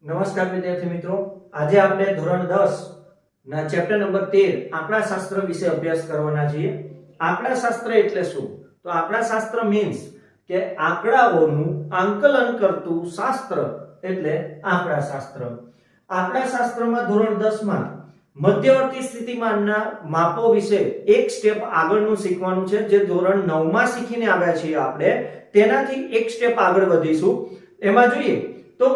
નમસ્કાર વિદ્યાર્થી મિત્રો, આજે આપણે ધોરણ 10 ના ચેપ્ટર નંબર 13 આંકડાશાસ્ત્ર વિશે અભ્યાસ કરવાના છીએ. આંકડાશાસ્ત્ર એટલે શું? તો આંકડાશાસ્ત્ર મીન્સ કે આંકડાઓનું આંકલન કરતું શાસ્ત્ર એટલે આંકડાશાસ્ત્ર. આંકડાશાસ્ત્રમાં ધોરણ 10 માં મધ્યવર્તી સ્થિતિમાનના માપો વિશે એક સ્ટેપ આગળનું શીખવાનું છે, જે ધોરણ 9 માં શીખીને આવ્યા છીએ આપણે. તેનાથી એક સ્ટેપ આગળ વધીશું. એમાં જોઈએ તો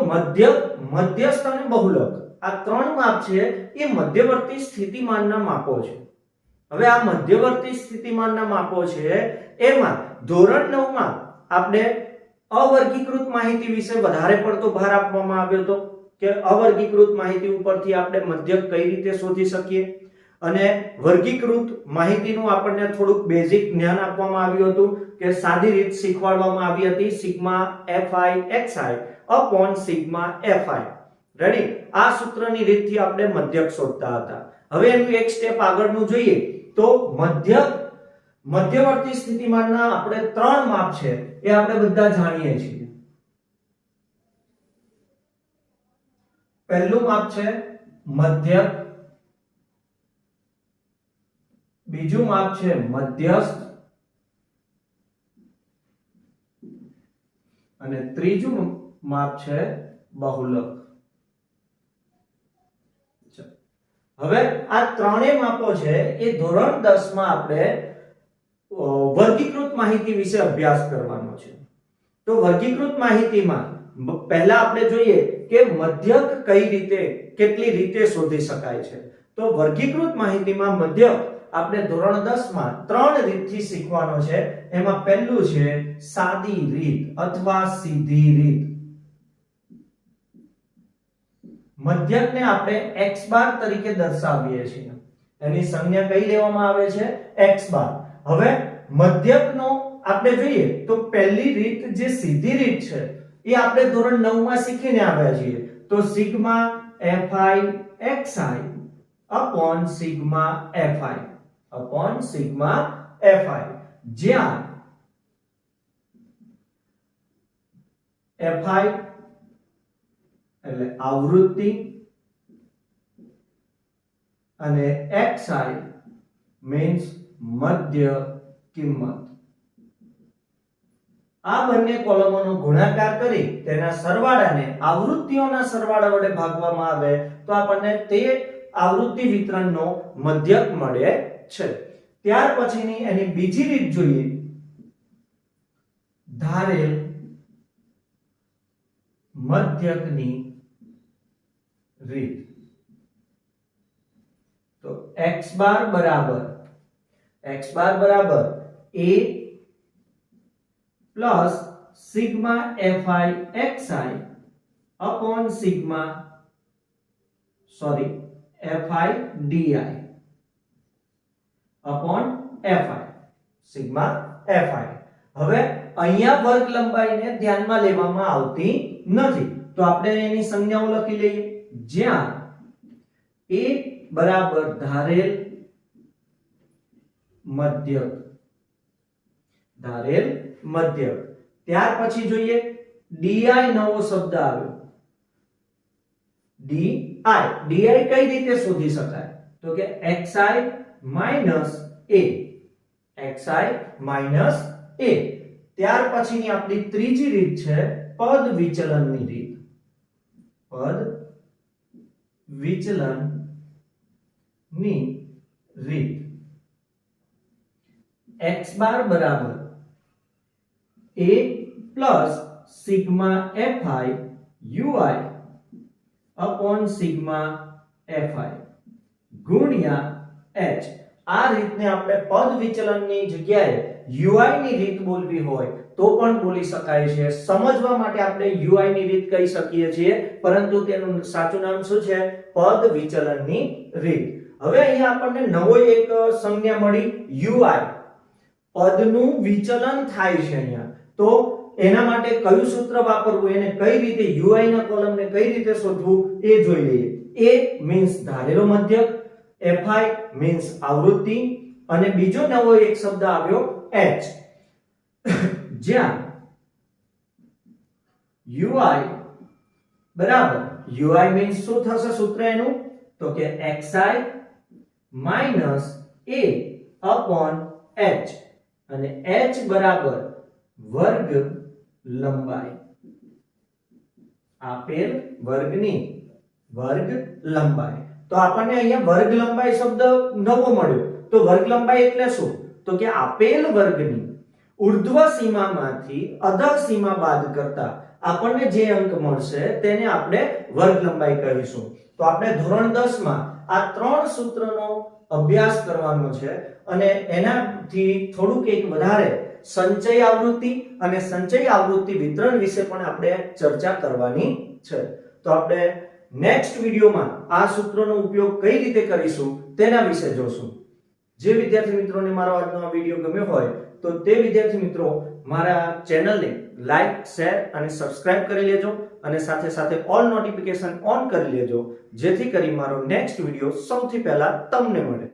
મધ્યસ્થ અને બહુલક આ ત્રણ માપ છે એ મધ્યવર્તી સ્થિતિમાનના માપો છે. હવે આ મધ્યવર્તી સ્થિતિમાનના માપો છે એમાં ધોરણ 9 માં આપણે અવર્ગીકૃત માહિતી વિશે વધારે પડતો ભાર આપવામાં આવ્યો હતો કે અવર્ગીકૃત માહિતી ઉપરથી આપણે મધ્યક કઈ રીતે શોધી શકીએ, અને વર્ગીકૃત માહિતીનું આપણને થોડુંક બેઝિક જ્ઞાન આપવામાં આવ્યું હતું કે સાદી રીત શીખવાડવામાં આવી હતી, sigma fi xi upon sigma fi. Ready? આ સૂત્રની રીતથી આપણે મધ્યક શોધતા હતા. હવે એનું એક સ્ટેપ આગળનું જોઈએ તો મધ્યવર્તી સ્થિતિમાનના આપણે ત્રણ માપ છે એ આપણે બધા જાણીએ છીએ. પહેલું માપ છે મધ્યક, બીજું માપ છે મધ્યસ્થ અને ત્રીજું માપ છે બહુલક. હવે આ ત્રણેય માપો છે એ ધોરણ 10 માં આપણે વર્ગીકૃત માહિતી વિશે અભ્યાસ કરવાનો છે. તો વર્ગીકૃત માહિતીમાં પહેલા આપણે જોઈએ કે મધ્યક કઈ રીતે કેટલી રીતે શોધી શકાય છે. તો વર્ગીકૃત માહિતીમાં મધ્યક આપણે ધોરણ 10 માં ત્રણ રીતથી શીખવાનો છે. એમાં પહેલું છે સાદી રીત અથવા સીધી રીત. મધ્યકને આપણે x બાર તરીકે દર્શાવીએ છીએ. એની સંજ્ઞા કઈ લેવામાં આવે છે? x બાર. હવે મધ્યકનો આપણે જોઈએ તો પહેલી રીત જે સીધી રીત છે એ આપણે ધોરણ 9 માં શીખીને આવ્યા છીએ. તો sigma fi xi upon sigma fi upon sigma fi, જ્યાં fi એટલે આવૃત્તિ અને xi મીન્સ મધ્ય કિંમત. આ બંને કોલમોનો ગુણાકાર કરી તેના સરવાળાને આવૃત્તિઓના સરવાળા વડે ભાગવામાં આવે તો આપણને તે આવૃત્તિ વિતરણનો મધ્યક મળે છે. ત્યાર પછીની એની બીજી રીત જોઈએ, ધારેલ મધ્યકની રીત. તો x બાર બરાબર a plus sigma fi xi upon sigma fi di upon fi sigma fi. હવે અહીંયા વર્ગ લંબાઈને ધ્યાનમાં લેવામાં આવતી નથી, તો આપણે એની સંજ્ઞાઓ લખી લઈએ. જ્યાં a બરાબર ધારેલ મધ્યક, ત્યાર પછી જોઈએ di નવો શબ્દ આવ્યો. di કઈ રીતે શોધી શકાય? તો કે xi minus a. ત્યાર પછીની આપણી ત્રીજી રીત છે પદ વિચલનની રીત. x બાર બરાબર a plus sigma fi ui upon sigma fi ગુણ્યા h. આ રીતને આપણે પદ વિચલનની જગ્યાએ ui ની રીત બોલવી હોય તો પણ બોલી શકાય છે. સમજવા માટે આપણે ui ની રીત કહી શકીએ છીએ, પરંતુ તેનું સાચું નામ શું છે? પદ વિચલનની રીત. હવે અહીંયા આપણને નવો એક સંજ્ઞા મળી ui. પદનું વિચલન થાય છે અહીંયા, તો એના માટે કયું સૂત્ર વાપરવું, એને કઈ રીતે ui ના કોલમને કઈ રીતે શોધવું એ જોઈ લઈએ. a મીન્સ ધારેલો મધ્યક, fi મીન્સ આવૃત્તિ, અને બીજો નવો એક શબ્દ આવ્યો h, જ્યાં ui બરાબર ui મીન્સ શું થશે સૂત્ર એનું તો કે xi minus a upon h અને h બરાબર વર્ગ લંબાઈ આપેલ વર્ગની વર્ગ લંબાઈ તો આપણને અહીંયા વર્ગ લંબાઈ શબ્દ નવો મળ્યો તો વર્ગ લંબાઈ એટલે શું તો કે આપેલ વર્ગની ઉર્ધ્વ સીમામાંથી અધર સીમા બાદ કરતા આપણને જે અંક મળશે તેને આપણે વર્ગ લંબાઈ કહીશું તો આપણે ધોરણ 10 માં આ ત્રણ સૂત્રનો અભ્યાસ કરવાનો છે અને એનાથી થોડુંક એક વધારે સંચય આવૃત્તિ અને સંચય આવૃત્તિ વિતરણ વિશે પણ આપણે ચર્ચા કરવાની છે તો આપણે નેક્સ્ટ વિડિયોમાં આ સૂત્રોનો ઉપયોગ કઈ રીતે કરીશું તેના વિશે જોશું જે વિદ્યાર્થી મિત્રોને મારો આજનો આ વિડિયો ગમ્યો હોય તો તે વિદ્યાર્થી મિત્રો મારા ચેનલને લાઈક શેર અને સબસ્ક્રાઇબ કરી લેજો અને સાથે સાથે ઓલ નોટિફિકેશન ઓન કરી લેજો જેથી કરી મારો નેક્સ્ટ વિડિયો સૌથી પહેલા તમને મળે